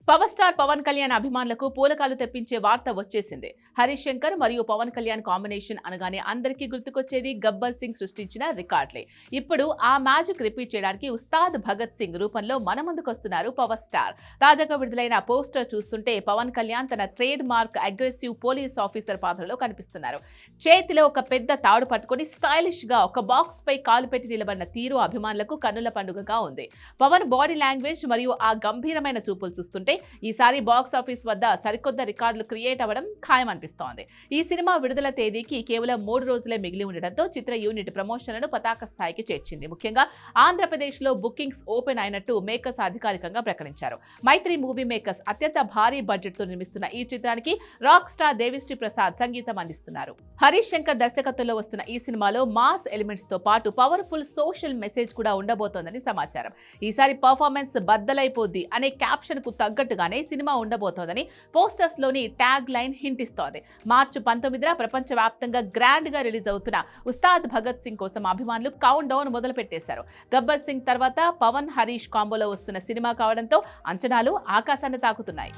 Power star Pawan Kalyan అభిమానులకు పూలకాలు తెప్పించే వార్త వచ్చేసింది. హరీష్ శంకర్ మరియు పవన్ కళ్యాణ్ కాంబినేషన్ అనగానే అందరికీ గుర్తుకొచ్చేది గబ్బర్ సింగ్ సృష్టించిన రికార్డులే. ఇప్పుడు ఆ మ్యాజిక్ రిపీట్ చేయడానికి ఉస్తాద్ భగత్ సింగ్ రూపంలో మన ముందుకొస్తున్నారు పవర్ స్టార్. తాజాగా విడుదలైన పోస్టర్ చూస్తుంటే పవన్ కళ్యాణ్ తన trade mark aggressive police officer పాత్రలో కనిపిస్తున్నారు. చేతిలో ఒక పెద్ద తాడు పట్టుకుని స్టైలిష్ గా ఒక బాక్స్ పై కాలు పెట్టి నిలబడిన తీరు అభిమానులకు కన్నుల పండుగగా ఉంది. పవన్ బాడీ లాంగ్వేజ్ మరియు ఆ గంభీరమైన చూపులు చూస్తుంటే ఈసారి బాక్స్ ఆఫీస్ వద్ద సరికొత్త రికార్డులు క్రియేట్ అవ్వడం ఖాయమనిపిస్తోంది. ఈ సినిమా విడుదల తేదీకి కేవలం 3 రోజులే మిగిలి ఉండడంతో చిత్ర యూనిట్ ప్రమోషన్లను పతాక స్థాయికి చేర్చింది. ముఖ్యంగా ఆంధ్రప్రదేశ్లో బుకింగ్స్ ఓపెన్ అయినట్టు మేకర్స్ అధికారికంగా ప్రకటించారు. మైత్రి మూవీ మేకర్స్ అత్యంత భారీ బడ్జెట్ తో నిర్మిస్తున్న ఈ చిత్రానికి రాక్ స్టార్ దేవిశ్రీ ప్రసాద్ సంగీతం అందిస్తున్నారు. హరీష్ శంకర్ దర్శకత్వంలో వస్తున్న ఈ సినిమాలో మాస్ ఎలిమెంట్స్ తో పాటు పవర్ఫుల్ సోషల్ మెసేజ్ కూడా ఉండబోతోందని సమాచారం. ఈసారి పర్ఫార్మెన్స్ బద్దలైపోద్ది అనే క్యాప్షన్ కు తగ్గట్టుగానే సినిమా ఉండబోతోందని పోస్టర్స్ లోని ట్యాగ్ లైన్ హింట్ ఇస్తోంది. మార్చి 19న ప్రపంచవ్యాప్తంగా గ్రాండ్ గా రిలీజ్ అవుతున్న ఉస్తాద్ భగత్ సింగ్ కోసం అభిమానులు కౌంట్ డౌన్ మొదలు పెట్టేశారు. గబ్బర్ సింగ్ తర్వాత పవన్ హరీష్ కాంబోలో వస్తున్న సినిమా కావడంతో అంచనాలు ఆకాశాన్ని తాకుతున్నాయి.